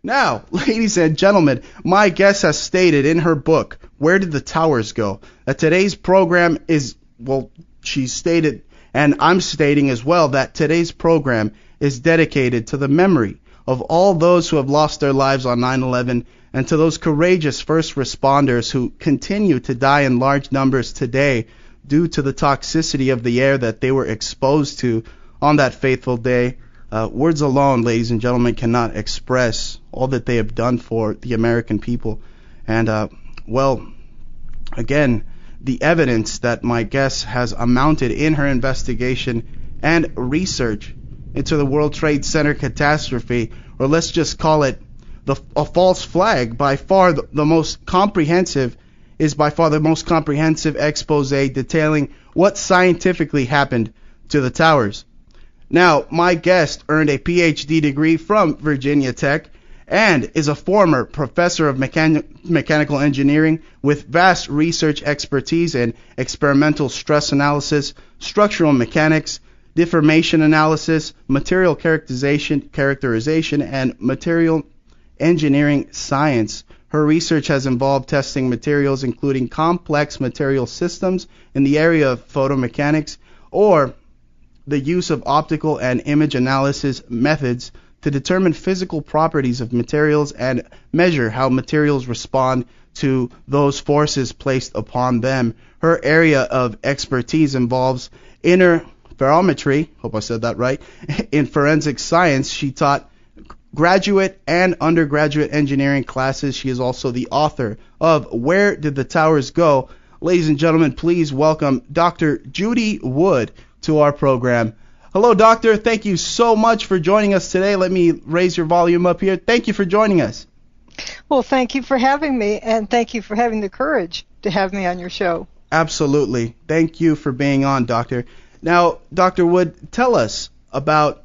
Now, ladies and gentlemen, my guest has stated in her book, Where Did the Towers Go?, that today's program is, well, she stated, and I'm stating as well, that today's program is dedicated to the memory of all those who have lost their lives on 9/11 and to those courageous first responders who continue to die in large numbers today due to the toxicity of the air that they were exposed to on that fateful day. Words alone, ladies and gentlemen, cannot express all that they have done for the American people. And, well, again, the evidence that my guest has amounted in her investigation and research into the World Trade Center catastrophe, or let's just call it a false flag, by far the most comprehensive expose detailing what scientifically happened to the towers. Now, my guest earned a PhD degree from Virginia Tech and is a former professor of mechanical engineering with vast research expertise in experimental stress analysis, structural mechanics, deformation analysis, material characterization, and material engineering science. Her research has involved testing materials including complex material systems in the area of photomechanics, or the use of optical and image analysis methods to determine physical properties of materials and measure how materials respond to those forces placed upon them. Her area of expertise involves interferometry, hope I said that right. In forensic science, she taught graduate and undergraduate engineering classes. She is also the author of Where Did the Towers Go? Ladies and gentlemen, please welcome Dr. Judy Wood to our program. Hello, doctor. Thank you so much for joining us today. Let me raise your volume up here. Thank you for joining us. Well, thank you for having me, and thank you for having the courage to have me on your show. Absolutely. Thank you for being on, doctor. Now, Dr. Wood, tell us about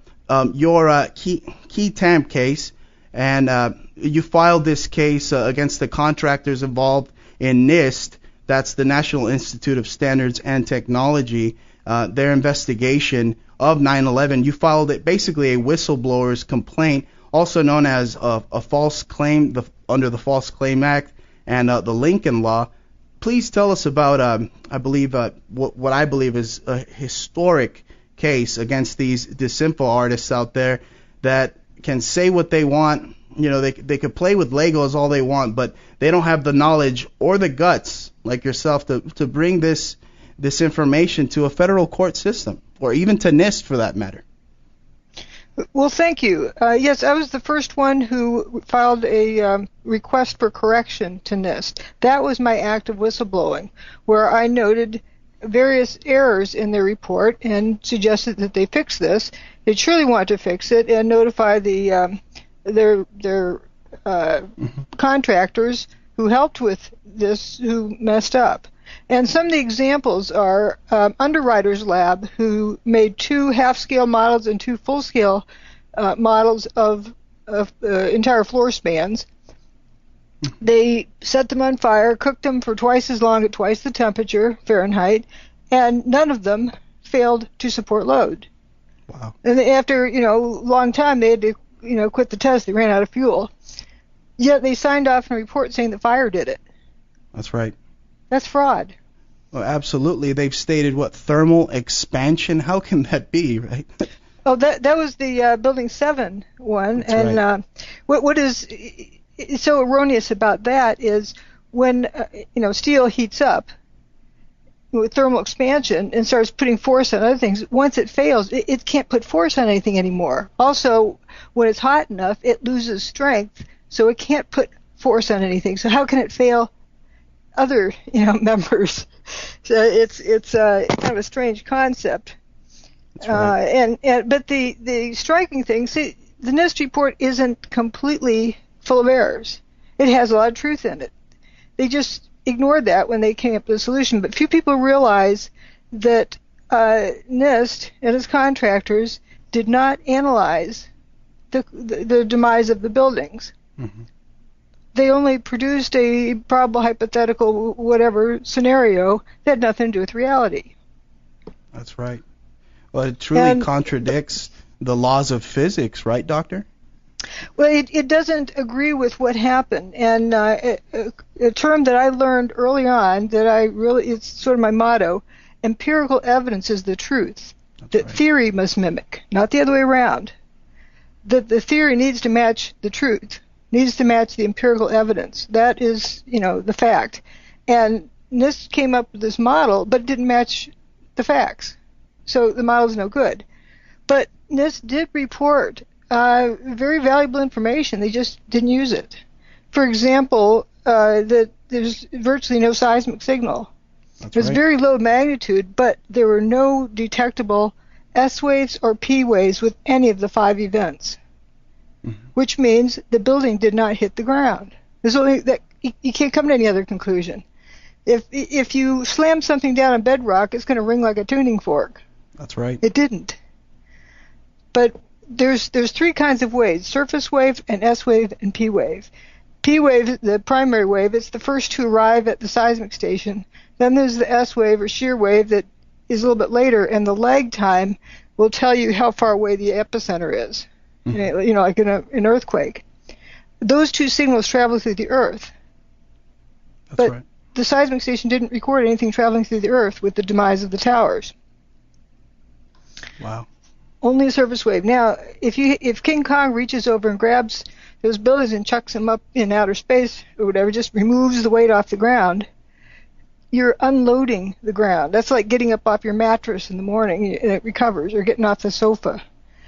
your key TAMP case, and you filed this case against the contractors involved in NIST, that's the National Institute of Standards and Technology, their investigation of 9/11. You filed it basically a whistleblower's complaint, also known as a false claim under the False Claim Act and the Lincoln Law. Please tell us about, what I believe is a historic case against these disinfo artists out there that can say what they want. You know, they could play with Legos all they want, but they don't have the knowledge or the guts, like yourself, to bring this information to a federal court system, or even to NIST for that matter. Well, thank you. Yes, I was the first one who filed a request for correction to NIST. That was my act of whistleblowing, where I noted various errors in their report and suggested that they fix this. They surely want to fix it and notify their contractors who helped with this, who messed up. And some of the examples are Underwriters Lab, who made 2 half-scale models and 2 full-scale models of entire floor spans. They set them on fire, cooked them for twice as long at twice the temperature, Fahrenheit, and none of them failed to support load. Wow. And after, a long time, they had to, quit the test. They ran out of fuel. Yet they signed off in a report saying that fire did it. That's right. That's fraud. Well, absolutely. They've stated thermal expansion. How can that be, right? Oh, that was the Building 7 one. That's and right. What is so erroneous about that is when steel heats up with thermal expansion and starts putting force on other things, once it fails, it can't put force on anything anymore. Also, when it's hot enough, it loses strength, so it can't put force on anything. So how can it fail other members? So it's kind of a strange concept. That's right. But the striking thing, see, the NIST report isn't completely full of errors. It has a lot of truth in it. They just ignored that when they came up with a solution. But few people realize that NIST and its contractors did not analyze the demise of the buildings. Mm-hmm. They only produced a probable, hypothetical, whatever scenario that had nothing to do with reality. That's right. Well, it truly contradicts the laws of physics, right, Doctor? Well, it doesn't agree with what happened. And a term that I learned early on that it's sort of my motto, empirical evidence is the truth. That right. Theory must mimic, not the other way around. That the theory needs to match the truth, needs to match the empirical evidence. That is, the fact. And NIST came up with this model, but it didn't match the facts. So the model is no good. But NIST did report very valuable information. They just didn't use it. For example, that there's virtually no seismic signal. It was very low magnitude, but there were no detectable S waves or P waves with any of the 5 events, which means the building did not hit the ground. There's only that you can't come to any other conclusion. If you slam something down on bedrock, it's going to ring like a tuning fork. That's right. It didn't. But there's 3 kinds of waves: surface wave, an S wave, and P wave. P wave, the primary wave, it's the first to arrive at the seismic station. Then there's the S wave or shear wave that is a little bit later, and the lag time will tell you how far away the epicenter is. Like in an earthquake. Those 2 signals travel through the Earth. That's right. The seismic station didn't record anything traveling through the Earth with the demise of the towers. Wow. Only a surface wave. Now, if King Kong reaches over and grabs those buildings and chucks them up in outer space or whatever, just removes the weight off the ground, you're unloading the ground. That's like getting up off your mattress in the morning and it recovers, or getting off the sofa.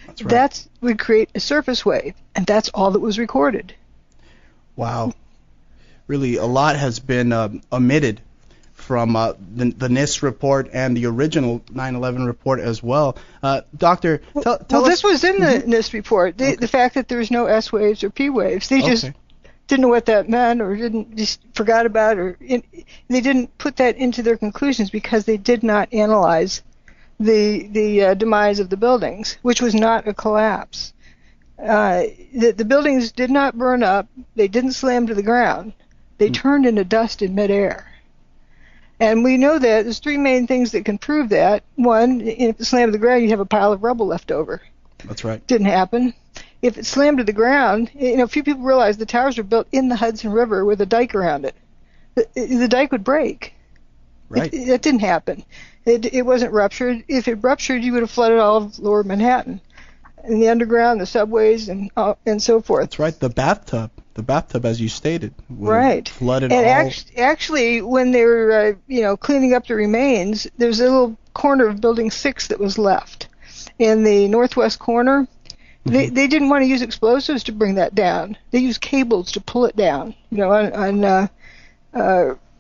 That's right. That would create a surface wave, and that's all that was recorded. Wow. Really, a lot has been omitted from the NIST report and the original 9/11 report as well. Doctor, tell us. This was in the NIST report, the fact that there's no S waves or P waves. They just didn't know what that meant, or just forgot about it, they didn't put that into their conclusions because they did not analyze the demise of the buildings, which was not a collapse. The buildings did not burn up. They didn't slam to the ground. They turned into dust in midair. And we know that there's 3 main things that can prove that. One, if it slammed to the ground, you have a pile of rubble left over. That's right. Didn't happen. If it slammed to the ground, few people realize the towers were built in the Hudson River with a dike around it. The dike would break. Right. That didn't happen. It wasn't ruptured. If it ruptured, you would have flooded all of lower Manhattan, and the underground, the subways, and so forth. That's right. The bathtub, as you stated, right, flooded and all. Actually, when they were cleaning up the remains, there's a little corner of Building 6 that was left in the northwest corner. They didn't want to use explosives to bring that down. They used cables to pull it down. On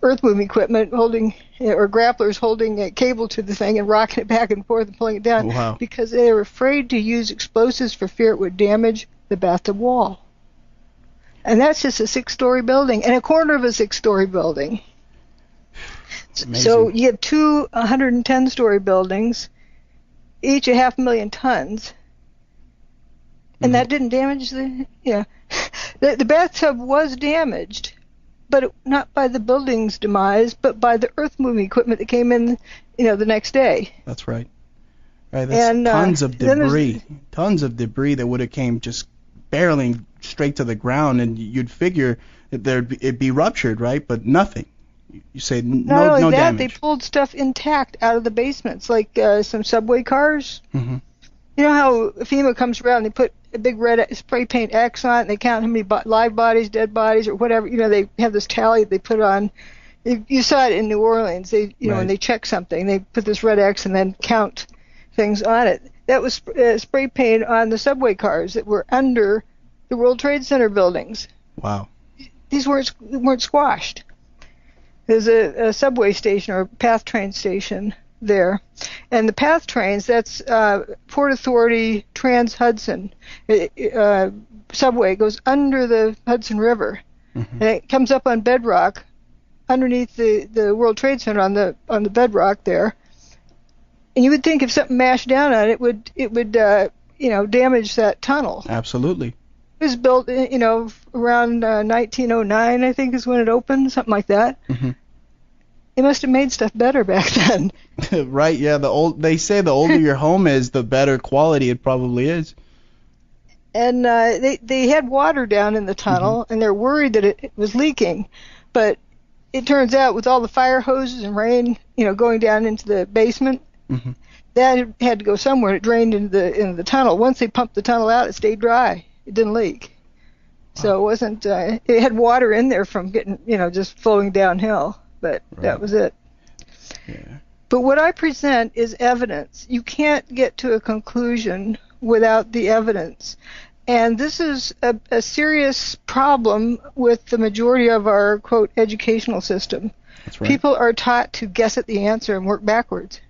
earth-moving equipment or grapplers holding a cable to the thing and rocking it back and forth and pulling it down. Wow. Because they were afraid to use explosives for fear it would damage the bathtub wall. And that's just a 6-story building and a corner of a 6-story building. Amazing. So you have 2 110-story buildings, each 500,000 tons. And that didn't damage the bathtub was damaged, but not by the building's demise, but by the earth-moving equipment that came in, the next day. That's right. Right. That's tons of debris that would have came just barreling straight to the ground, and you'd figure that it'd be ruptured, right? But nothing. You say no damage. They pulled stuff intact out of the basements, like some subway cars. Mm-hmm. You know how FEMA comes around and they put a big red spray paint X on it, and they count how many live bodies, dead bodies, or whatever. They have this tally they put on. You saw it in New Orleans. They, when they check something, they put this red X and then count things on it. That was spray paint on the subway cars that were under the World Trade Center buildings. Wow. These weren't squashed. There's a subway station or PATH train station there. And the PATH trains, that's Port Authority Trans-Hudson subway, goes under the Hudson River. Mm-hmm. And it comes up on bedrock underneath the World Trade Center on the bedrock there. And you would think if something mashed down on it, it would damage that tunnel. Absolutely. It was built, around 1909, I think, is when it opened, something like that. Mm-hmm. They must have made stuff better back then. Right, yeah. They say the older your home is, the better quality it probably is. and they had water down in the tunnel, and they're worried that it was leaking, but it turns out with all the fire hoses and rain, going down into the basement, that had to go somewhere. It drained into the tunnel. Once they pumped the tunnel out, it stayed dry. It didn't leak. So it wasn't. It had water in there from getting, just flowing downhill, but that was it. Yeah. But what I present is evidence. You can't get to a conclusion without the evidence. And this is a serious problem with the majority of our, quote, educational system. That's right. People are taught to guess at the answer and work backwards.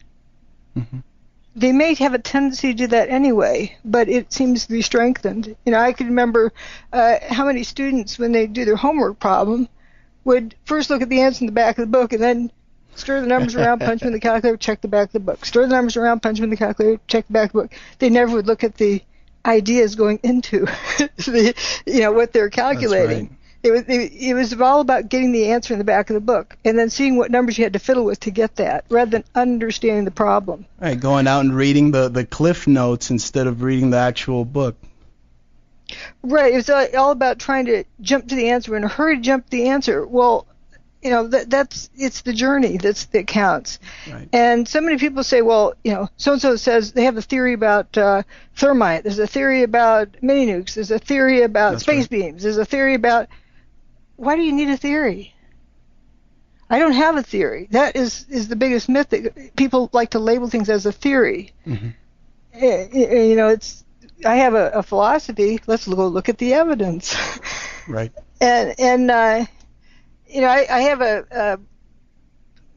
They may have a tendency to do that anyway, but it seems to be strengthened. I can remember how many students, when they do their homework problem, would first look at the answer in the back of the book and then stir the numbers around, punch them in the calculator, check the back of the book. Stir the numbers around, punch them in the calculator, check the back of the book. They never would look at the ideas going into what they're calculating. That's right. It was all about getting the answer in the back of the book and then seeing what numbers you had to fiddle with to get that, rather than understanding the problem. Right, going out and reading the cliff notes instead of reading the actual book. Right, it was all about trying to jump to the answer in a hurry to jump to the answer. Well, it's the journey that counts. Right. And so many people say, well, so-and-so says they have a theory about thermite. There's a theory about mini nukes. There's a theory about space beams. There's a theory about... Why do you need a theory? I don't have a theory. That is the biggest myth, that people like to label things as a theory. I have a philosophy. Let's go look at the evidence. Right. And I have a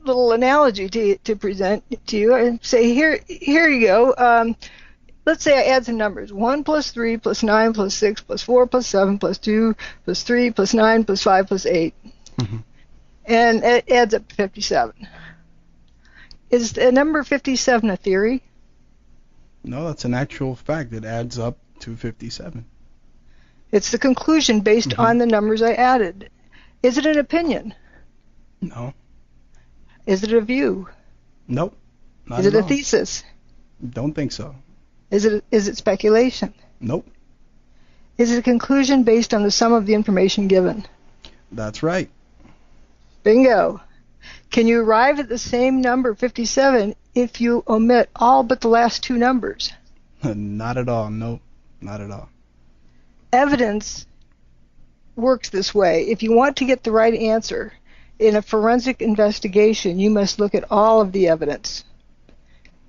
little analogy to present to you and say, here you go. Let's say I add some numbers. 1 plus 3 plus 9 plus 6 plus 4 plus 7 plus 2 plus 3 plus 9 plus 5 plus 8. And it adds up to 57. Is the number 57 a theory? No, that's an actual fact. It adds up to 57. It's the conclusion based on the numbers I added. Is it an opinion? No. Is it a view? Nope. Not Is it at a all. thesis? Don't think so. Is it speculation? Nope. Is it a conclusion based on the sum of the information given? That's right. Bingo. Can you arrive at the same number, 57, if you omit all but the last two numbers? Not at all. Nope. Not at all. Evidence works this way. If you want to get the right answer in a forensic investigation, you must look at all of the evidence.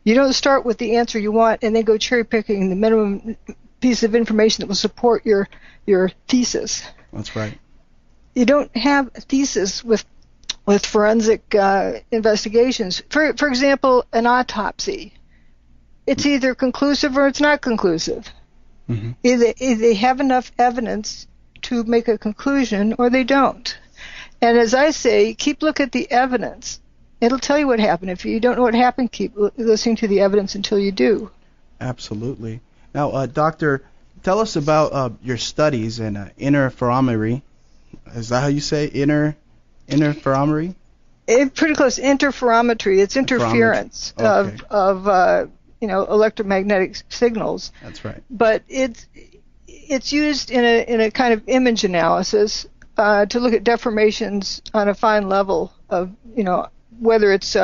You don't start with the answer you want and then go cherry-picking the minimum piece of information that will support your thesis. That's right. You don't have a thesis with forensic investigations. For example, an autopsy. It's either conclusive or it's not conclusive. Either they have enough evidence to make a conclusion or they don't. And as I say, keep looking at the evidence. It'll tell you what happened. If you don't know what happened, keep listening to the evidence until you do. Absolutely. Now, Doctor, tell us about your studies in interferometry. Is that how you say interferometry? Pretty close. Interferometry. It's interference of electromagnetic signals. That's right. But it's used in a kind of image analysis to look at deformations on a fine level of whether it's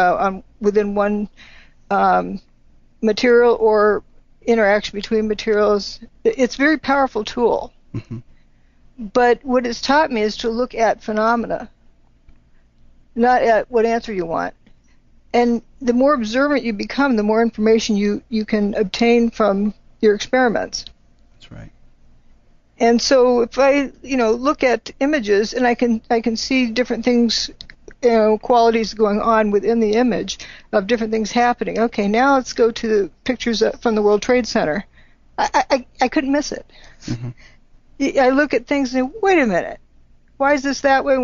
within one material or interaction between materials. It's a very powerful tool. But what it's taught me is to look at phenomena, not at what answer you want. And the more observant you become, the more information you can obtain from your experiments. That's right. And so if I look at images and I can see different things, qualities going on within the image of different things happening. Okay, now let's go to the pictures from the World Trade Center. I couldn't miss it. I look at things and say, wait a minute, why is this that way?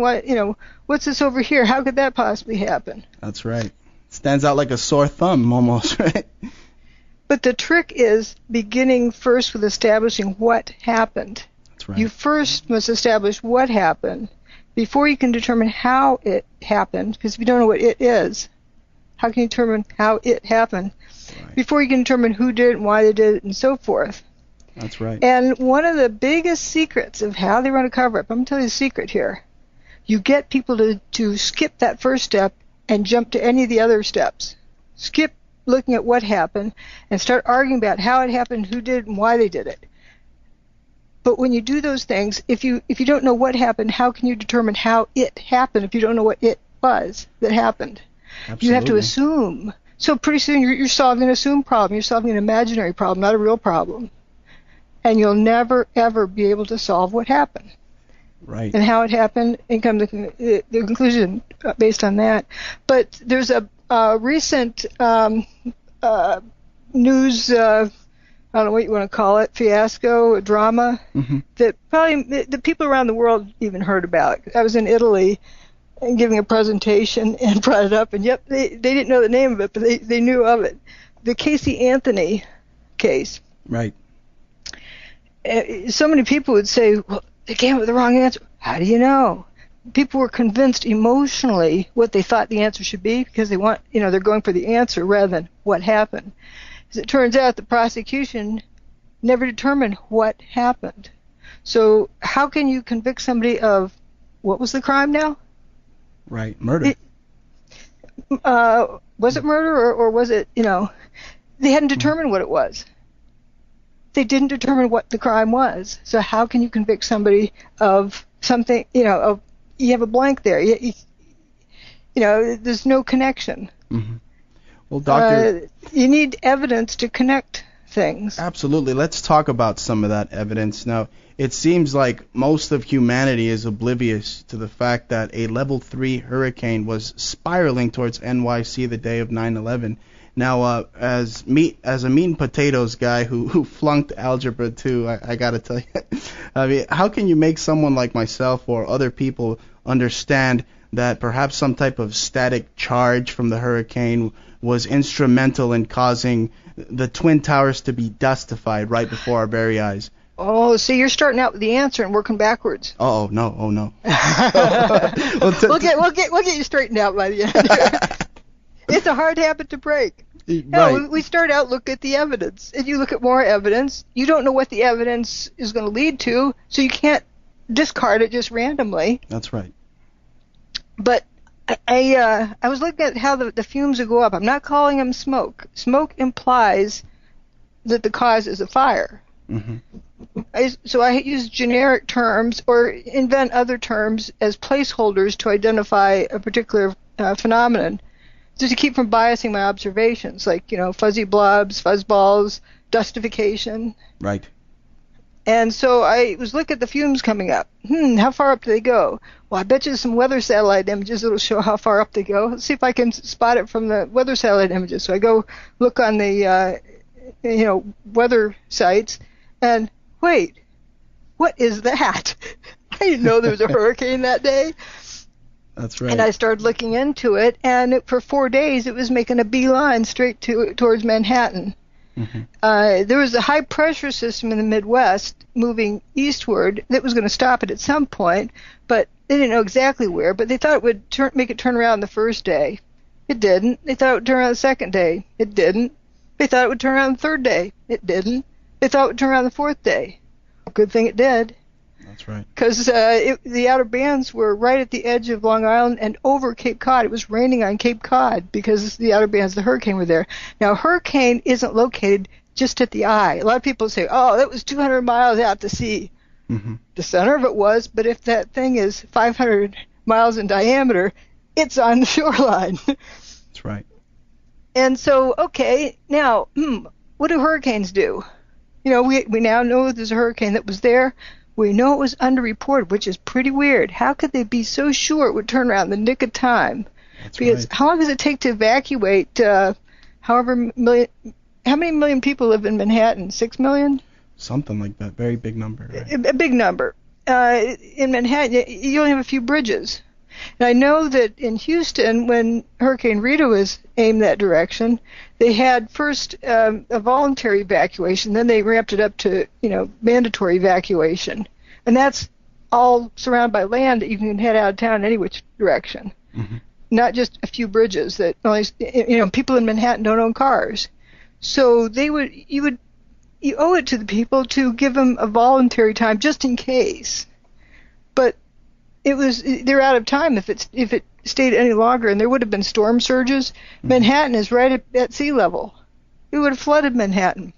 What's this over here? How could that possibly happen? That's right. Stands out like a sore thumb almost, right? But the trick is beginning first with establishing what happened. That's right. You first must establish what happened before you can determine how it happened, because if you don't know what it is, how can you determine how it happened? Right. Before you can determine who did it and why they did it and so forth. That's right. And one of the biggest secrets of how they run a cover-up, I'm going to tell you the secret here. You get people to skip that first step and jump to any of the other steps. Skip looking at what happened and start arguing about how it happened, who did it, and why they did it. But when you do those things, if you don't know what happened, how can you determine how it happened if you don't know what it was that happened? Absolutely. You have to assume. So pretty soon you're solving an assumed problem. You're solving an imaginary problem, not a real problem. And you'll never, ever be able to solve what happened. Right. And how it happened, and come to the conclusion based on that. But there's a recent news, I don't know what you want to call it, fiasco, a drama, that probably the people around the world even heard about. I was in Italy and giving a presentation and brought it up, and yep, they didn't know the name of it, but they knew of it. The Casey Anthony case. Right. So many people would say, well, they came up with the wrong answer. How do you know? People were convinced emotionally what they thought the answer should be because they're going for the answer rather than what happened. As it turns out, the prosecution never determined what happened. So how can you convict somebody of, what was the crime now? Right, murder. Was it murder or was it, they hadn't determined what it was. They didn't determine what the crime was. So how can you convict somebody of something, you have a blank there. There's no connection. Mm-hmm. Well, Doctor, you need evidence to connect things. Absolutely. Let's talk about some of that evidence. Now, it seems like most of humanity is oblivious to the fact that a level 3 hurricane was spiraling towards NYC the day of 9/11. Now, as a meat and potatoes guy who flunked Algebra 2, I got to tell you, I mean, how can you make someone like myself or other people understand that perhaps some type of static charge from the hurricane was instrumental in causing the Twin Towers to be dustified right before our very eyes? Oh, so you're starting out with the answer and working backwards. Oh no. We'll get you straightened out by the end. It's a hard habit to break. Right. No, we start out, look at the evidence. And you look at more evidence. You don't know what the evidence is going to lead to, so you can't discard it just randomly. That's right. But I was looking at how the fumes would go up. I'm not calling them smoke. Smoke implies that the cause is a fire. Mm-hmm. So I use generic terms or invent other terms as placeholders to identify a particular phenomenon, just to keep from biasing my observations, like, fuzzy blobs, fuzzballs, dustification. Right. And so I was looking at the fumes coming up. How far up do they go? Well, I bet you some weather satellite images that'll show how far up they go. Let's see if I can spot it from the weather satellite images. So I go look on the, weather sites, and wait, what is that? I didn't know there was a hurricane that day. That's right. And I started looking into it, and for 4 days it was making a beeline straight towards Manhattan. Mm-hmm. There was a high-pressure system in the Midwest moving eastward that was going to stop it at some point, but they didn't know exactly where. But they thought it would make it turn around the first day. It didn't. They thought it would turn around the second day. It didn't. They thought it would turn around the third day. It didn't. They thought it would turn around the fourth day. Good thing it did. That's right. Because the outer bands were right at the edge of Long Island and over Cape Cod. It was raining on Cape Cod because the outer bands of the hurricane were there. Now, a hurricane isn't located just at the eye. A lot of people say, oh, that was 200 miles out to sea. Mm-hmm. The center of it was, but if that thing is 500 miles in diameter, it's on the shoreline. That's right. And so, okay, now, what do hurricanes do? We now know there's a hurricane that was there. We know it was underreported, which is pretty weird. How could they be so sure it would turn around in the nick of time? That's because right. How long does it take to evacuate how many million people live in Manhattan? 6 million? Something like that. Very big number. Right? A big number. In Manhattan, you only have a few bridges. And I know that in Houston, when Hurricane Rita was aimed that direction, they had first a voluntary evacuation, then they ramped it up to, mandatory evacuation. And that's all surrounded by land that you can head out of town any which direction. Mm-hmm. Not just a few bridges that only, people in Manhattan don't own cars. So you would you owe it to the people to give them a voluntary time just in case. But they're out of time if it stayed any longer, and there would have been storm surges. Manhattan is right at sea level. It would have flooded Manhattan.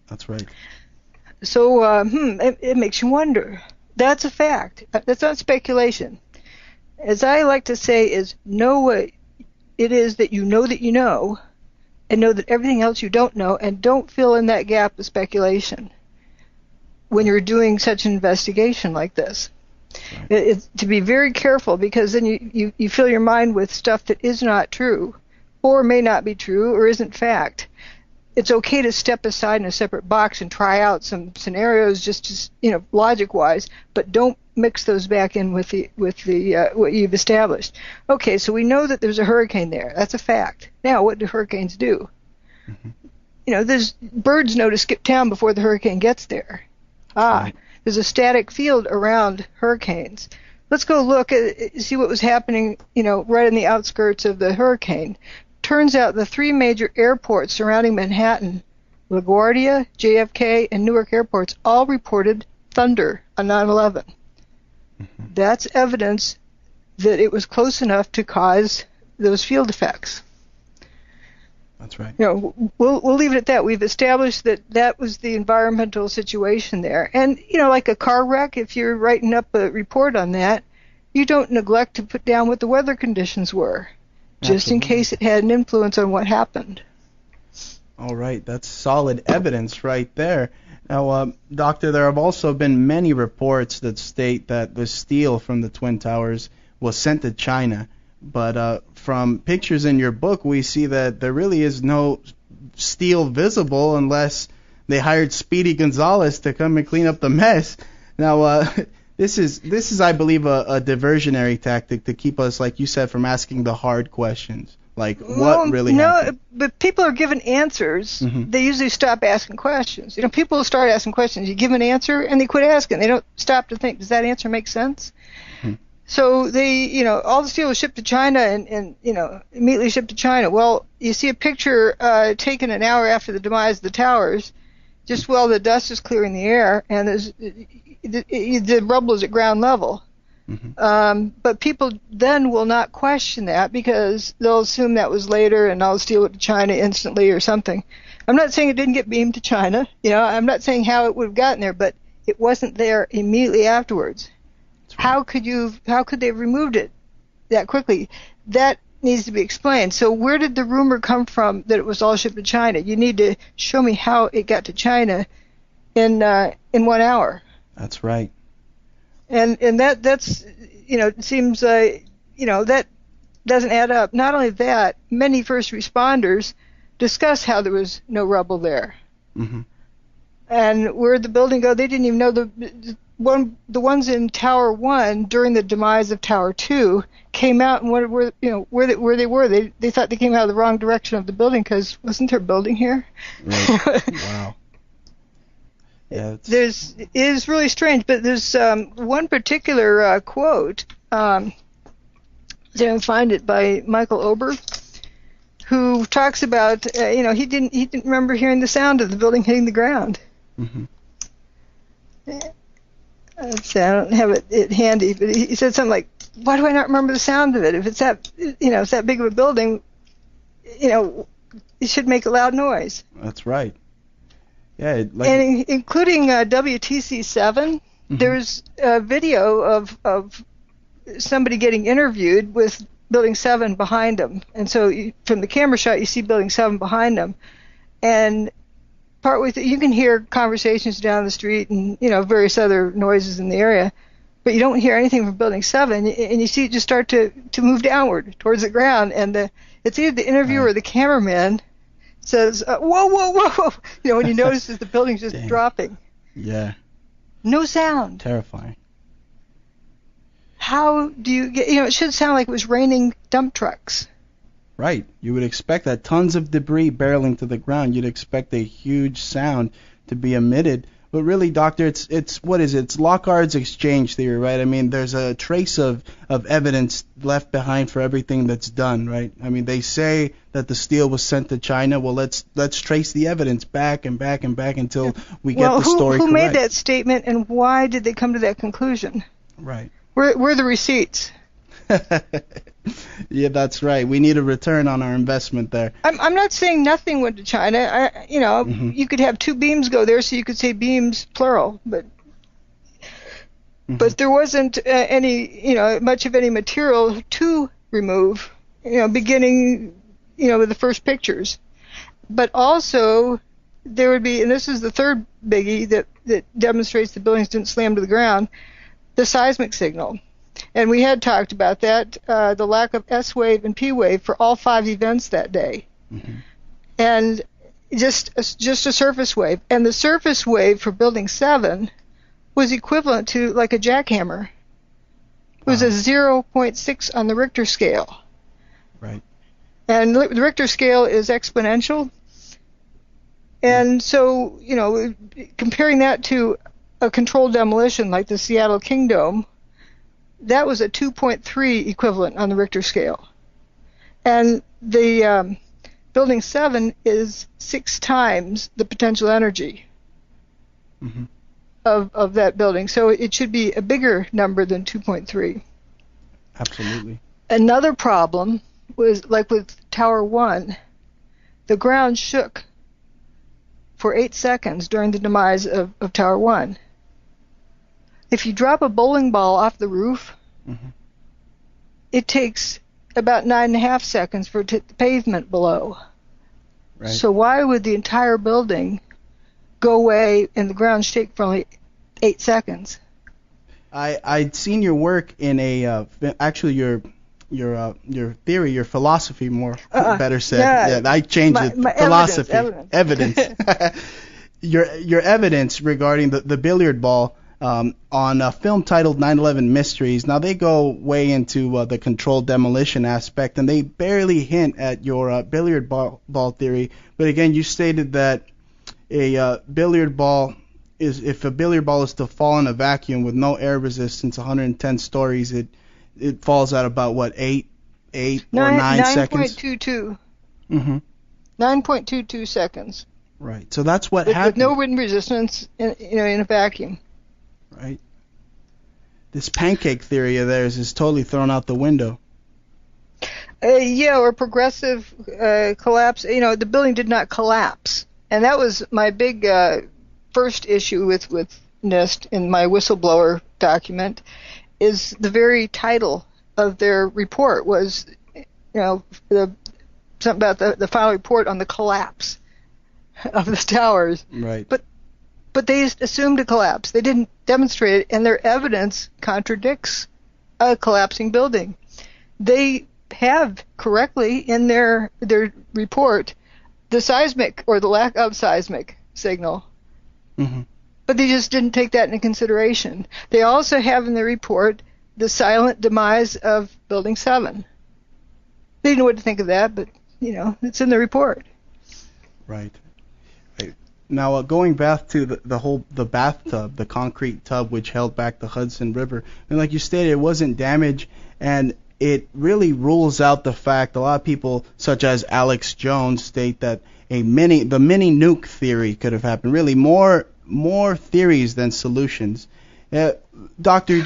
That's right. So it makes you wonder. That's a fact. That's not speculation. As I like to say, is know what it is that you know, and know that everything else you don't know, and don't fill in that gap with speculation when you're doing such an investigation like this. Right. It's to be very careful, because then you fill your mind with stuff that is not true, or may not be true, or isn't fact. It's okay to step aside in a separate box and try out some scenarios, just logic-wise, but don't mix those back in with the what you've established. Okay, so we know that there's a hurricane there. That's a fact. Now, what do hurricanes do? There's birds know to skip town before the hurricane gets there. Right. There's a static field around hurricanes. Let's go look at see what was happening, right in the outskirts of the hurricane. Turns out the three major airports surrounding Manhattan, LaGuardia, JFK, and Newark airports, all reported thunder on 9/11. That's evidence that it was close enough to cause those field effects. That's right. We'll leave it at that. We've established that was the environmental situation there. And, like a car wreck, if you're writing up a report on that, you don't neglect to put down what the weather conditions were, just in case it had an influence on what happened. All right. That's solid evidence right there. Now, Doctor, there have also been many reports that state that the steel from the Twin Towers was sent to China. But from pictures in your book, we see that there really is no steel visible unless they hired Speedy Gonzalez to come and clean up the mess. Now, this is, I believe, a diversionary tactic to keep us, like you said, from asking the hard questions, like what really happened. No, but people are given answers. They usually stop asking questions. People start asking questions. You give an answer, and they quit asking. They don't stop to think, does that answer make sense? So they, all the steel was shipped to China and immediately shipped to China. Well, you see a picture taken an hour after the demise of the towers, just while the dust is clearing the air, and the rubble is at ground level. But people then will not question that, because they'll assume that was later and all the steel went to China instantly or something. I'm not saying it didn't get beamed to China. I'm not saying how it would have gotten there, but it wasn't there immediately afterwards. How could they have removed it that quickly? That needs to be explained. So where did the rumor come from that it was all shipped to China? You need to show me how it got to China in 1 hour. That's right. And that's it seems that doesn't add up. Not only that, many first responders discuss how there was no rubble there. And where'd the building go? They didn't even know the ones in Tower 1 during the demise of Tower 2 came out and where they were. They thought they came out of the wrong direction of the building, because wasn't there a building here? Right. Wow. Yeah. It is really strange, but there's one particular quote. I didn't find it, by Michael Ober, who talks about he didn't remember hearing the sound of the building hitting the ground. I don't have it handy, but he said something like, "Why do I not remember the sound of it? If it's that big of a building, it should make a loud noise." That's right. Yeah, and including WTC7, there's a video of somebody getting interviewed with Building 7 behind them, and so from the camera shot, you see Building 7 behind them, and partway through, you can hear conversations down the street and various other noises in the area, but you don't hear anything from Building 7, and you see it just start to move downward towards the ground, and it's either the interviewer or the cameraman says, "Whoa, whoa, whoa!" When he notices the building's just dropping. Yeah. No sound. Terrifying. How do you get? It should sound like it was raining dump trucks. Right. You would expect that. Tons of debris barreling to the ground. You'd expect a huge sound to be emitted But really, Doctor, it's what is it? It's Locard's exchange theory, right? I mean, there's a trace of evidence left behind for everything that's done, right? I mean, they say that the steel was sent to China. Well, let's trace the evidence back and back and back until we get the story who correct. Made that statement, and why did they come to that conclusion? Right. Where are the receipts? Yeah, that's right. We need a return on our investment there. I'm not saying nothing went to China. You could have two beams go there, so you could say beams plural, but there wasn't much of any material to remove. Beginning with the first pictures, but also there would be, and this is the third biggie that demonstrates the buildings didn't slam to the ground, the seismic signal. And we had talked about that, the lack of S wave and P wave for all 5 events that day. And just a surface wave. And the surface wave for Building 7 was equivalent to like a jackhammer. It was a 0.6 on the Richter scale. Right. And the Richter scale is exponential. And so, comparing that to a controlled demolition like the Seattle Kingdom, that was a 2.3 equivalent on the Richter scale. And the Building 7 is 6 times the potential energy of that building. So it should be a bigger number than 2.3. Absolutely. Another problem was, like with Tower 1, the ground shook for 8 seconds during the demise of Tower 1. If you drop a bowling ball off the roof, it takes about 9.5 seconds for it to hit the pavement below. Right. So why would the entire building go away and the ground shake for only 8 seconds? I'd seen your work in actually your theory, your philosophy, better said. Yeah, I changed it. Philosophy, evidence. Your evidence regarding the billiard ball on a film titled 9/11 Mysteries. Now they go way into the controlled demolition aspect, and they barely hint at your billiard ball theory. But again, you stated that a billiard ball if a billiard ball is to fall in a vacuum with no air resistance, 110 stories, it falls at about what, 8 or 9 seconds? 9.22. 9.22 seconds. Right. So that's what happened. With no wind resistance in a vacuum. Right. This pancake theory of theirs is totally thrown out the window. Or progressive collapse. The building did not collapse. And that was my big first issue with NIST in my whistleblower document, is the very title of their report was, something about the final report on the collapse of the towers. Right. But they assumed a collapse. They didn't demonstrate it, and their evidence contradicts a collapsing building. They have correctly in their report the seismic or the lack of seismic signal. But they just didn't take that into consideration. They also have in the report the silent demise of Building 7. They didn't know what to think of that, but, it's in the report. Right. Now, going back to the bathtub, the concrete tub which held back the Hudson River, and like you stated, it wasn't damaged, and it really rules out the fact a lot of people, such as Alex Jones, state that the mini nuke theory could have happened. Really, more theories than solutions. Doctor,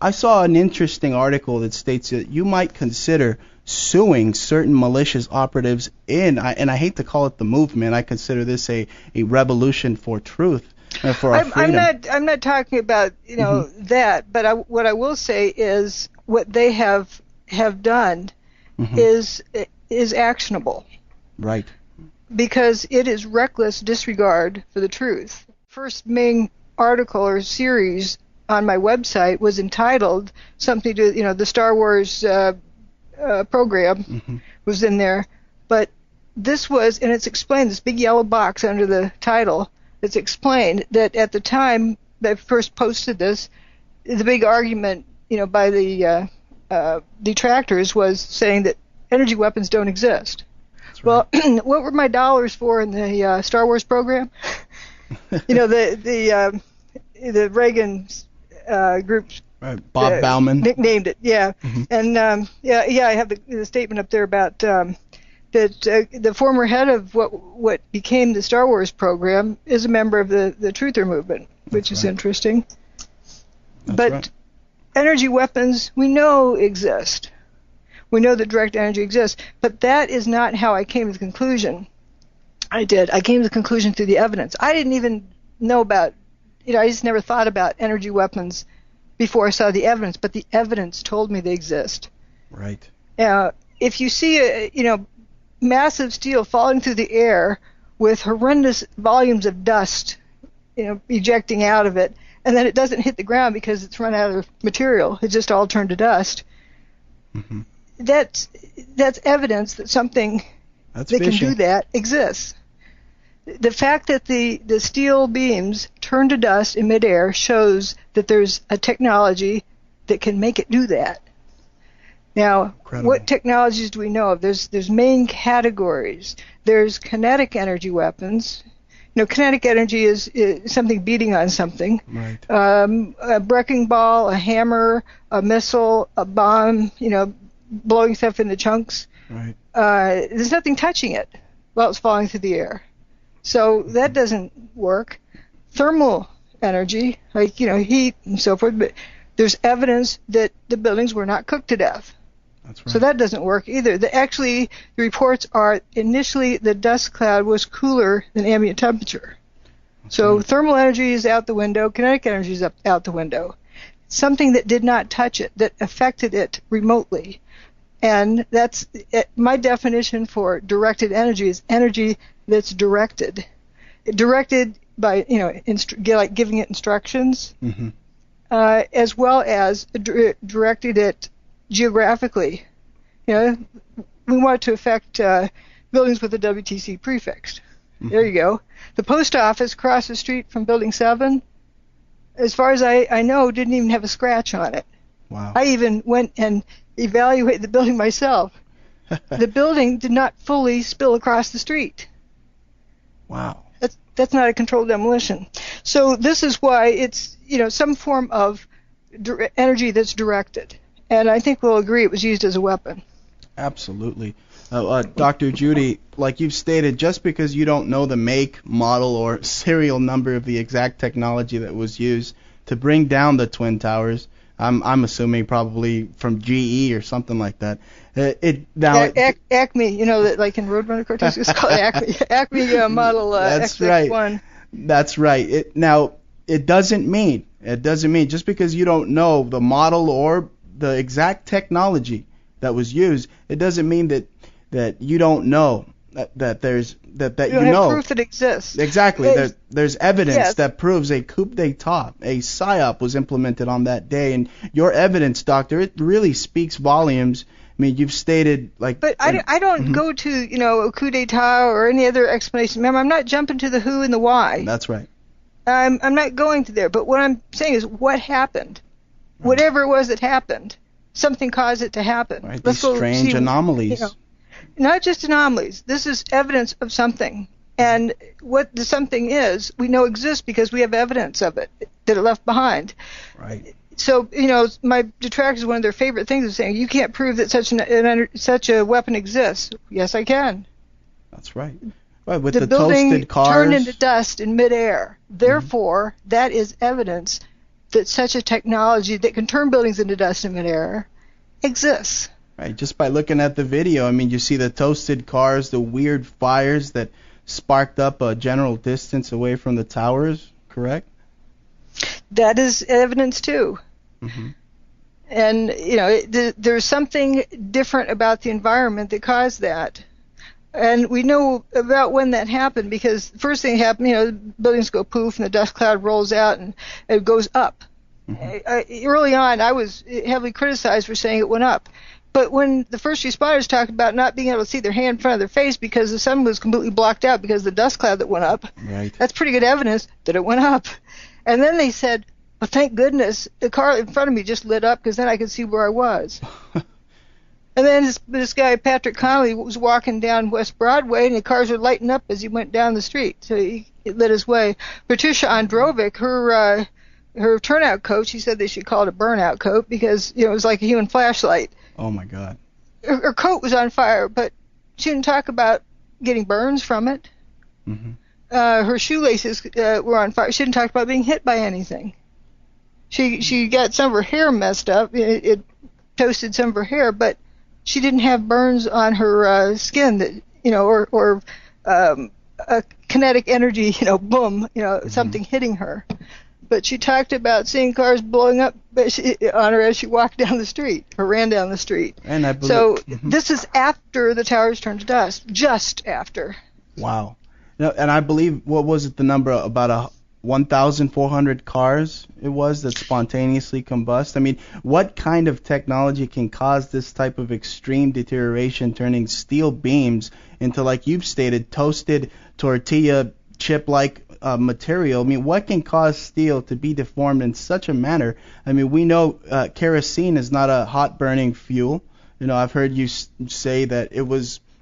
I saw an interesting article that states that you might consider suing certain malicious operatives and I hate to call it the movement. I consider this a revolution for truth, for our freedom. I'm not talking about that, but what I will say is what they have done is actionable. Right. Because it is reckless disregard for the truth. First main article or series on my website was entitled something to, the Star Wars program was in there. But this was, and it's explained, this big yellow box under the title, it's explained that at the time that I first posted this, the big argument, by the detractors was saying that energy weapons don't exist. Well, what were my dollars for in the Star Wars program? The Reagan group. Bob Bauman nicknamed it, yeah. Mm-hmm. And I have the statement up there about that the former head of what became the Star Wars program is a member of the Truther movement, which is interesting. But energy weapons we know exist. We know that direct energy exists, but that is not how I came to the conclusion. I came to the conclusion through the evidence. I didn't even know about, I just never thought about energy weapons before I saw the evidence, but the evidence told me they exist. Right. If you see massive steel falling through the air with horrendous volumes of dust, ejecting out of it, and then it doesn't hit the ground because it's run out of material, it just all turned to dust. Mm-hmm. That's evidence that something that can do that exists. The fact that the steel beams turn to dust in midair shows that there's a technology that can make it do that. Now, what technologies do we know of? There's main categories. There's kinetic energy weapons. Kinetic energy is something beating on something. Right. A wrecking ball, a hammer, a missile, a bomb, blowing stuff into chunks. Right. There's nothing touching it while it's falling through the air. So that doesn't work. Thermal energy, like, heat and so forth, but there's evidence that the buildings were not cooked to death. That's right. So that doesn't work either. The reports are initially the dust cloud was cooler than ambient temperature. So thermal energy is out the window, kinetic energy is out the window. Something that did not touch it, that affected it remotely. And that's my definition for directed energy is energy that's directed. Directed by, like giving it instructions, mm-hmm. As well as directed it geographically. We want to affect buildings with a WTC prefix. Mm-hmm. There you go. The post office across the street from Building 7, as far as I know, didn't even have a scratch on it. Wow. I even went and evaluated the building myself. The building did not fully spill across the street. Wow. That's not a controlled demolition. So this is why it's, some form of energy that's directed. And I think we'll agree it was used as a weapon. Absolutely. Dr. Judy, like you've stated, just because you don't know the make, model, or serial number of the exact technology that was used to bring down the Twin Towers, I'm assuming probably from GE or something like that. Acme, that like in Roadrunner cartoons, it's called Acme. Acme model That's XX1. Right. That's right. It doesn't mean just because you don't know the model or the exact technology that was used, it doesn't mean that you don't know that there's that you don't know have proof it exists. Exactly. There's evidence that proves a coup d'état, a psyop was implemented on that day, and your evidence, doctor, it really speaks volumes. I mean, you've stated like. But I don't mm-hmm. go to a coup d'état or any other explanation. Remember, I'm not jumping to the who and the why. That's right. I'm not going to there. But what I'm saying is what happened. Right. Whatever it was that happened, something caused it to happen. Right. These strange anomalies. Not just anomalies. This is evidence of something. And what the something is, we know exists because we have evidence of it that it left behind. Right. So, my detractors, one of their favorite things is saying, you can't prove that such a weapon exists. Yes, I can. That's right. Right, with the building toasted cars turned into dust in midair. Therefore, that is evidence that such a technology that can turn buildings into dust in midair exists. Right, just by looking at the video, I mean, you see the toasted cars, the weird fires that sparked up a general distance away from the towers, correct? That is evidence too. Mm-hmm. And, there's something different about the environment that caused that. And we know about when that happened because the first thing happened, buildings go poof and the dust cloud rolls out and it goes up. Mm-hmm. Early on, I was heavily criticized for saying it went up. But when the first responders talked about not being able to see their hand in front of their face because the sun was completely blocked out because of the dust cloud that went up, right. That's pretty good evidence that it went up. And then they said, well, thank goodness, the car in front of me just lit up because then I could see where I was. And then this guy, Patrick Connolly, was walking down West Broadway, and the cars were lighting up as he went down the street. So he led his way. Patricia Androvic, her turnout coat, she said they should call it a burnout coat because it was like a human flashlight. Oh my God. Her coat was on fire, but she didn't talk about getting burns from it. Mm-hmm. Her shoelaces were on fire. She didn't talk about being hit by anything. She got some of her hair messed up. It toasted some of her hair, but she didn't have burns on her skin that or a kinetic energy, boom, something hitting her. But she talked about seeing cars blowing up on her as she walked down the street or ran down the street. And I believe, so this is after the towers turned to dust, just after. Wow. And I believe, what was it, the number, about 1,400 cars it was that spontaneously combust? I mean, what kind of technology can cause this type of extreme deterioration, turning steel beams into, like you've stated, toasted tortilla chip-like material? I mean, what can cause steel to be deformed in such a manner? I mean, we know kerosene is not a hot-burning fuel. I've heard you say that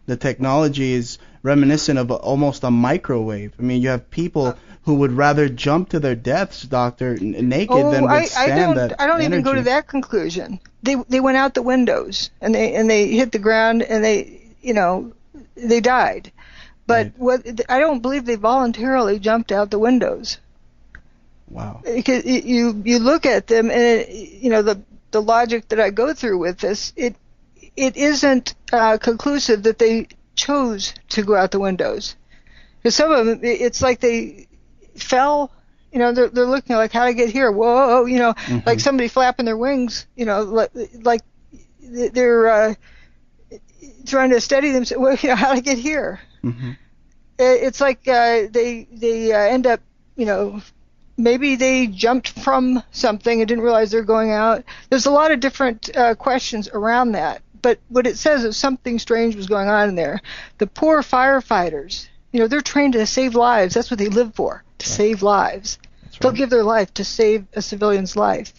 the technology is reminiscent of almost a microwave. I mean, you have people who would rather jump to their deaths, doctor, naked than withstand that I don't energy. even go to that conclusion. They went out the windows and they hit the ground and they died. But right. I don't believe they voluntarily jumped out the windows. Wow. Because you look at them and the logic that I go through with this, it isn't conclusive that they chose to go out the windows. Because some of them, it's like they fell. They're looking like, how to get here? Whoa, like somebody flapping their wings. Like they're trying to steady themselves. Well, how to get here? Mm-hmm. It's like they end up, maybe they jumped from something and didn't realize they're going out. There's a lot of different questions around that. But what it says is something strange was going on in there. The poor firefighters, they're trained to save lives. That's what they live for, to save lives. That's right. They'll give their life to save a civilian's life.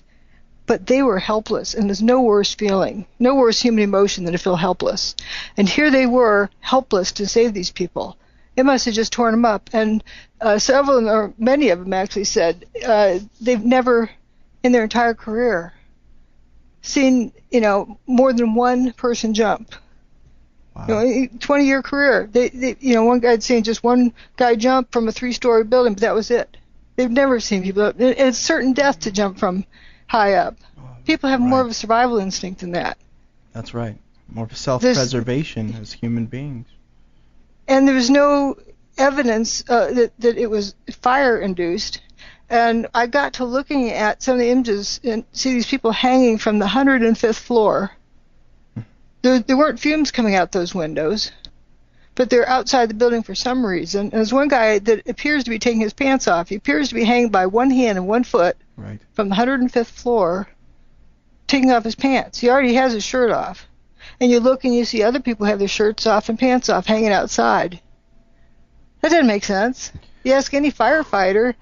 But they were helpless, and there's no worse feeling, no worse human emotion than to feel helpless. And here they were, helpless to save these people. It must have just torn them up. And several of them, or many of them actually said, they've never in their entire career seen, more than one person jump. Wow. 20-year career. They one guy had seen just one guy jump from a 3-story building, but that was it. They've never seen people. It's certain death to jump from high up. People have more of a survival instinct than that. That's right. More self-preservation as human beings. And there was no evidence that it was fire-induced. And I got to looking at some of the images and see these people hanging from the 105th floor. There weren't fumes coming out those windows, but they're outside the building for some reason. And there's one guy that appears to be taking his pants off. He appears to be hanging by one hand and one foot from the 105th floor, taking off his pants. He already has his shirt off. And you look and you see other people have their shirts off and pants off hanging outside. That doesn't make sense. You ask any firefighter,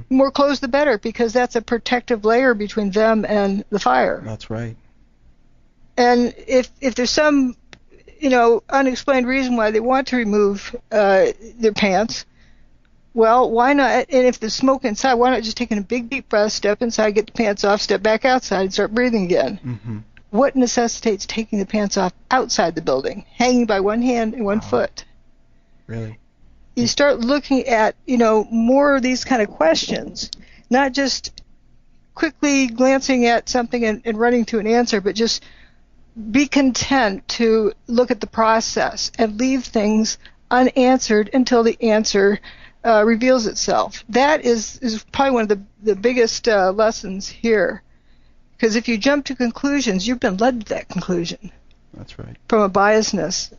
more clothes the better, because that's a protective layer between them and the fire. That's right. And if there's some, unexplained reason why they want to remove their pants, well, why not? And if there's smoke inside, why not just take in a big deep breath, step inside, get the pants off, step back outside, and start breathing again? Mm-hmm. What necessitates taking the pants off outside the building, hanging by one hand and one foot? Really? You start looking at, more of these kind of questions, not just quickly glancing at something and running to an answer, but just be content to look at the process and leave things unanswered until the answer reveals itself. That is probably one of the biggest lessons here. Because if you jump to conclusions, you've been led to that conclusion. That's right. From a biasness.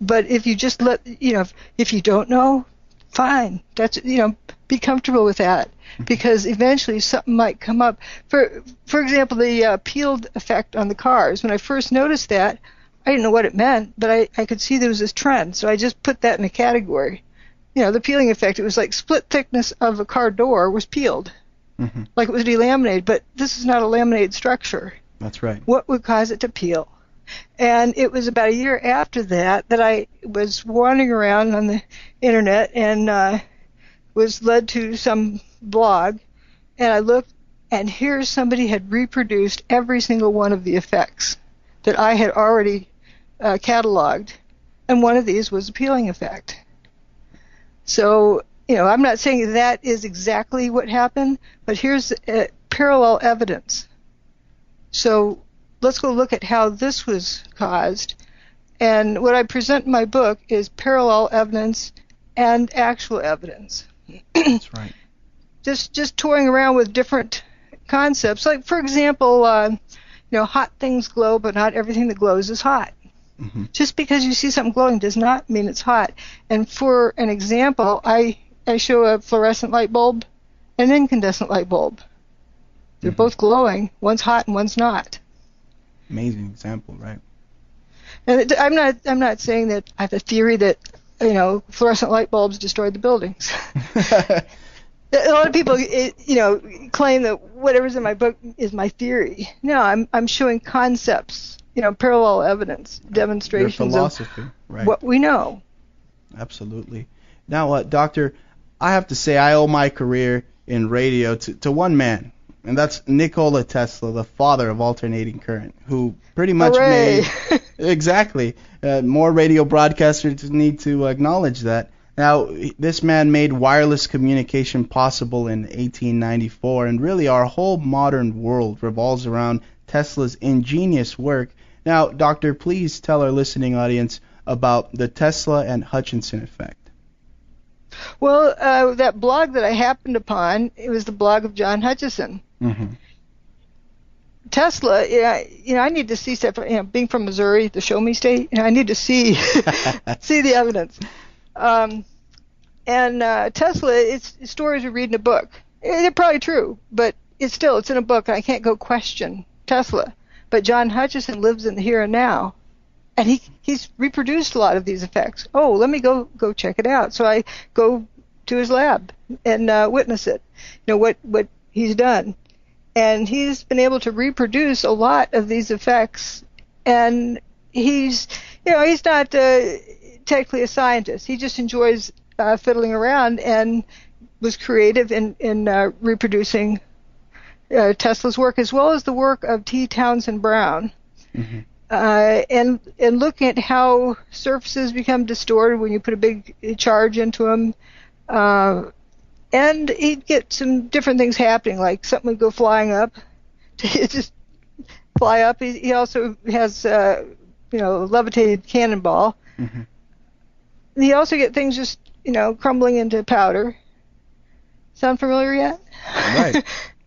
But if you just if you don't know, fine. That's, be comfortable with that. Because eventually something might come up. For example, the peeled effect on the cars. When I first noticed that, I didn't know what it meant, but I could see there was this trend. So I just put that in a category. The peeling effect, it was like split thickness of a car door was peeled. Mm-hmm. Like it was delaminated, but this is not a laminated structure. That's right. What would cause it to peel? And it was about a year after that I was wandering around on the internet and was led to some blog, and I looked, and here somebody had reproduced every single one of the effects that I had already cataloged, and one of these was a peeling effect. So, I'm not saying that is exactly what happened, but here's parallel evidence. So let's go look at how this was caused. And what I present in my book is parallel evidence and actual evidence. That's right. Just toying around with different concepts. Like, for example, hot things glow, but not everything that glows is hot. Mm-hmm. Just because you see something glowing does not mean it's hot. And for an example, I show a fluorescent light bulb and an incandescent light bulb. They're both glowing. One's hot and one's not. Amazing example, right? And I'm not saying that I have a theory that fluorescent light bulbs destroyed the buildings. A lot of people claim that whatever's in my book is my theory. No, I'm showing concepts, parallel evidence, demonstrations your philosophy, right. What we know. Absolutely. Now, Doctor, I have to say I owe my career in radio to one man. And that's Nikola Tesla, the father of alternating current, who pretty much Hooray. made exactly. More radio broadcasters need to acknowledge that. Now, this man made wireless communication possible in 1894, and really our whole modern world revolves around Tesla's ingenious work. Now, Doctor, please tell our listening audience about the Tesla and Hutchison effect. Well, that blog that I happened upon, it was the blog of John Hutchison. Mm-hmm. Tesla, I need to see stuff. Being from Missouri, the show me state, I need to see see the evidence. And Tesla, it's stories we read in a book. They're probably true, but it's in a book, and I can't go question Tesla. But John Hutchison lives in the here and now, and he's reproduced a lot of these effects. Oh, let me go check it out. So I go to his lab and witness it. What he's done. And he's been able to reproduce a lot of these effects, and he's not technically a scientist. He just enjoys fiddling around and was creative in reproducing Tesla's work, as well as the work of T. Townsend Brown, mm-hmm. And looking at how surfaces become distorted when you put a big charge into them. And he'd get some different things happening, like something would go flying up. Just fly up. He also has, levitated cannonball. Mm-hmm. He also get things just, crumbling into powder. Sound familiar yet?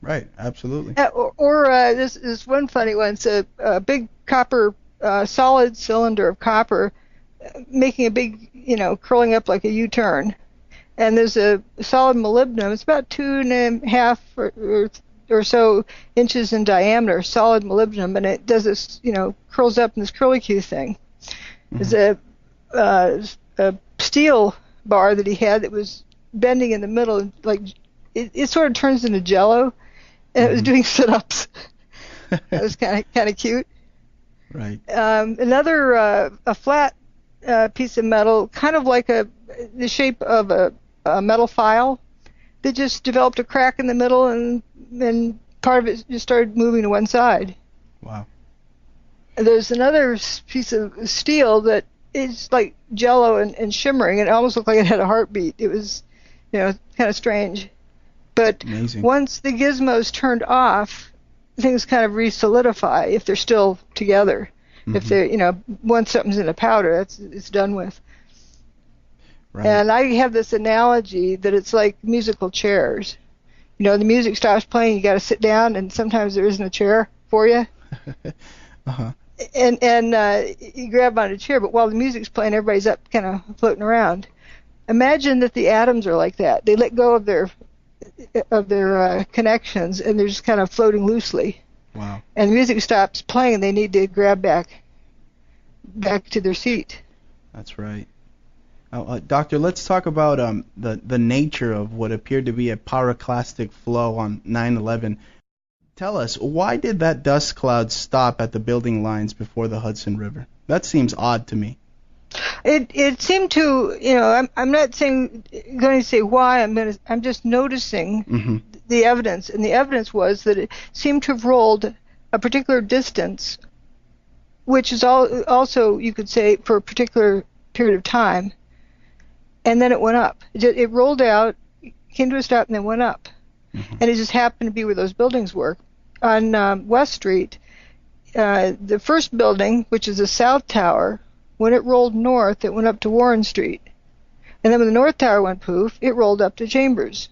Right, absolutely. Or this one funny one. It's a big copper, solid cylinder of copper, making a big, curling up like a U-turn. And there's a solid molybdenum. It's about 2.5 or so inches in diameter, solid molybdenum, and it does this, curls up in this curlicue thing. Mm-hmm. There's a steel bar that he had that was bending in the middle, and like it sort of turns into jello, and it was doing sit-ups. That was kind of cute. Right. Another a flat piece of metal, kind of like the shape of a metal file, that just developed a crack in the middle, and then part of it just started moving to one side. Wow. There's another piece of steel that is like jello and shimmering, and it almost looked like it had a heartbeat. It was, kind of strange. But amazing. Once the gizmo's turned off, things kind of re-solidify if they're still together. Mm-hmm. If they're, once something's in a powder, it's done with. Right. And I have this analogy that it's like musical chairs. The music stops playing, you got to sit down, and sometimes there isn't a chair for you. Uh-huh. And you grab on a chair, but while the music's playing, everybody's up kind of floating around. Imagine that the atoms are like that. They let go of their connections, and they're just kind of floating loosely. Wow. And the music stops playing, and they need to grab back to their seat. That's right. Doctor, let's talk about the nature of what appeared to be a pyroclastic flow on 9/11. Tell us, why did that dust cloud stop at the building lines before the Hudson River? That seems odd to me. It seemed to, I'm not going to say why. I'm just noticing the evidence, and the evidence was that it seemed to have rolled a particular distance, which is also, you could say, for a particular period of time, and then it went up. It rolled out, came to a stop, and then went up. And it just happened to be where those buildings were. On West Street, the first building, which is the South Tower, when it rolled north, it went up to Warren Street. And then when the North Tower went poof, it rolled up to Chambers.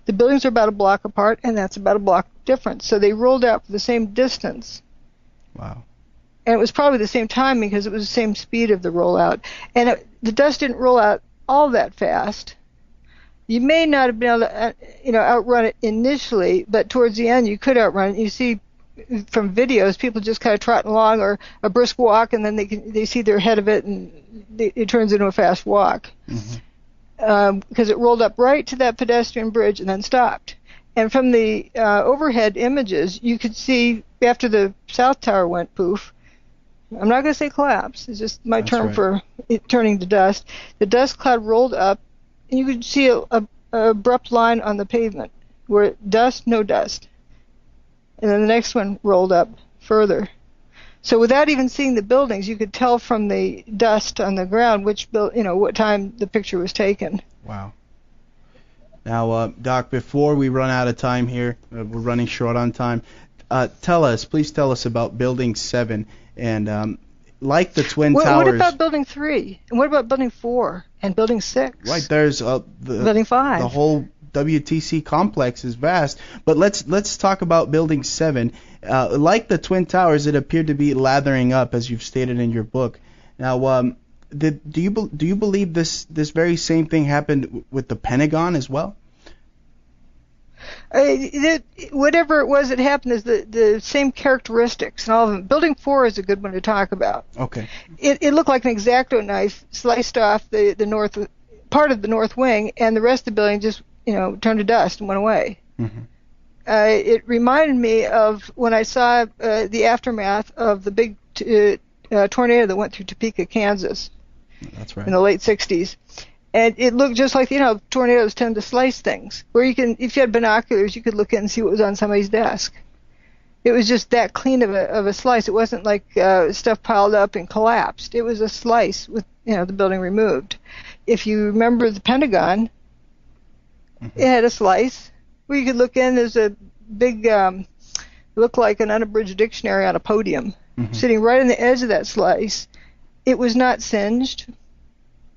The buildings are about a block apart, and that's about a block difference. So they rolled out for the same distance. Wow. And it was probably the same time because it was the same speed of the rollout. And the dust didn't roll out all that fast. You may not have been able to, outrun it initially, but towards the end you could outrun it. You see from videos people just kind of trotting along, or a brisk walk, and then they see they're ahead of it, and it turns into a fast walk. Because it rolled up right to that pedestrian bridge and then stopped. And from the overhead images, you could see after the South Tower went poof, I'm not going to say collapse, it's just my term for it turning to dust. The dust cloud rolled up, and you could see a abrupt line on the pavement where dust, no dust. And then the next one rolled up further. So without even seeing the buildings, you could tell from the dust on the ground what time the picture was taken. Wow. Now, Doc, before we run out of time here, we're running short on time. Please tell us about Building 7, and like the Twin Towers. What about Building 3? And what about Building 4 and Building 6? Right, there's Building 5. The whole WTC complex is vast, but let's talk about Building 7. Like the Twin Towers, it appeared to be lathering up, as you've stated in your book. Now, do you believe this very same thing happened with the Pentagon as well? Whatever it was that happened is the same characteristics and all of them. Building 4 is a good one to talk about. Okay. It looked like an X-Acto knife sliced off the north part of the north wing, and the rest of the building just turned to dust and went away. It reminded me of when I saw the aftermath of the big tornado that went through Topeka, Kansas. That's right. In the late 60s. And it looked just like, tornadoes tend to slice things. Where if you had binoculars, you could look in and see what was on somebody's desk. It was just that clean of a slice. It wasn't like stuff piled up and collapsed. It was a slice with, the building removed. If you remember the Pentagon, it had a slice where you could look in. There's a big, looked like an unabridged dictionary on a podium, sitting right on the edge of that slice. It was not singed.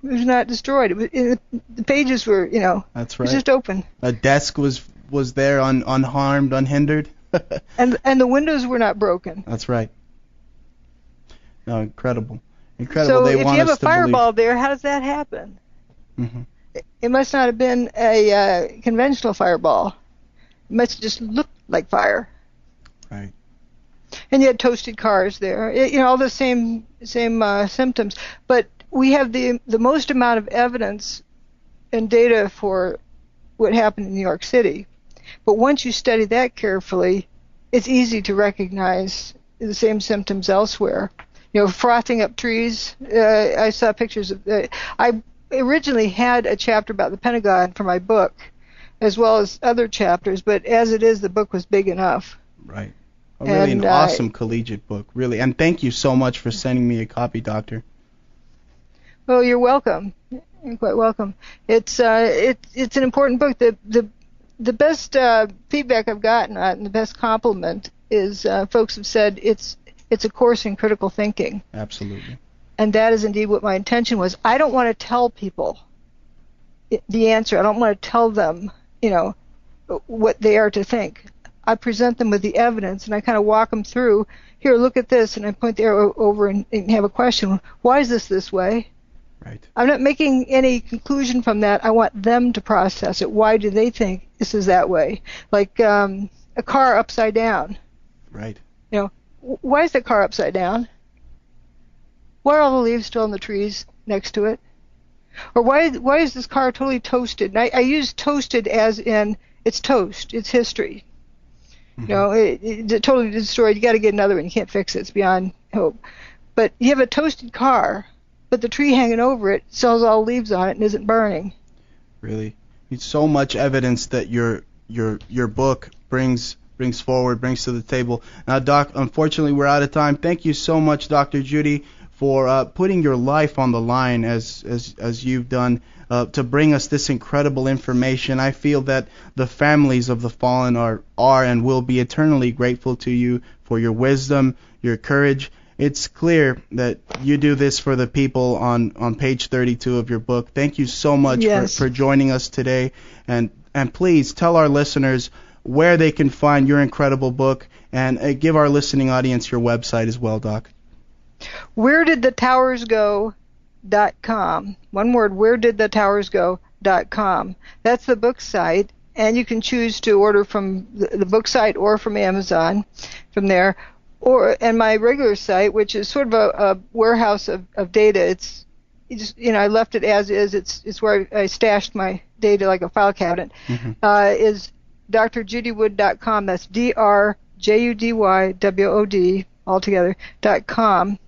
It was not destroyed. The pages were, That's right. It was just open. A desk was there unharmed, unhindered. and the windows were not broken. That's right. No, incredible. So if you have a fireball there, how does that happen? It must not have been a conventional fireball. It must have just looked like fire. Right. And you had toasted cars there. All the same symptoms. But we have the most amount of evidence and data for what happened in New York City. But once you study that carefully, it's easy to recognize the same symptoms elsewhere. Frothing up trees. I saw pictures of I originally had a chapter about the Pentagon for my book, as well as other chapters, but as it is, the book was big enough. Right. Really an awesome collegiate book, really. And thank you so much for sending me a copy, Doctor. Well, you're welcome. You're quite welcome. It's an important book. The best feedback I've gotten and the best compliment is folks have said it's a course in critical thinking. Absolutely. And that is indeed what my intention was. I don't want to tell people the answer. I don't want to tell them, what they are to think. I present them with the evidence, and I kind of walk them through. Here, look at this, and I point the arrow over and have a question. Why is this way? Right. I'm not making any conclusion from that. I want them to process it. Why do they think this is that way? Like a car upside down. Right. Why is the car upside down? Why are all the leaves still on the trees next to it? Or why is this car totally toasted? And I use toasted as in it's toast. It's history. It's totally destroyed. You got to get another one. You can't fix it. It's beyond hope. But you have a toasted car. but the tree hanging over it still has all leaves on it and isn't burning. Really, it's so much evidence that your book brings to the table. Now, Doc, unfortunately, we're out of time. Thank you so much, Dr. Judy, for putting your life on the line as you've done to bring us this incredible information. I feel that the families of the fallen are and will be eternally grateful to you for your wisdom, your courage. It's clear that you do this for the people on page 32 of your book. Thank you so much for joining us today. And please tell our listeners where they can find your incredible book, and give our listening audience your website as well, Doc. WhereDidTheTowersGo.com. One word, WhereDidTheTowersGo.com. That's the book site, and you can choose to order from the book site or from Amazon from there. And my regular site, which is sort of a warehouse of data. I left it as is. It's where I stashed my data like a file cabinet. Is drjudywood.com. That's DRJUDYWOD altogether .com.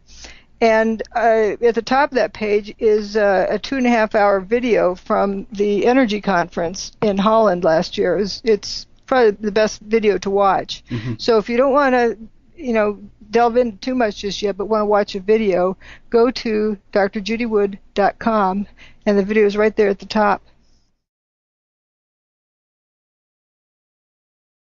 And at the top of that page is a 2.5-hour video from the Energy Conference in Holland last year. It's probably the best video to watch. So if you don't want to delve into too much just yet, but want to watch a video, go to drjudywood.com, and the video is right there at the top.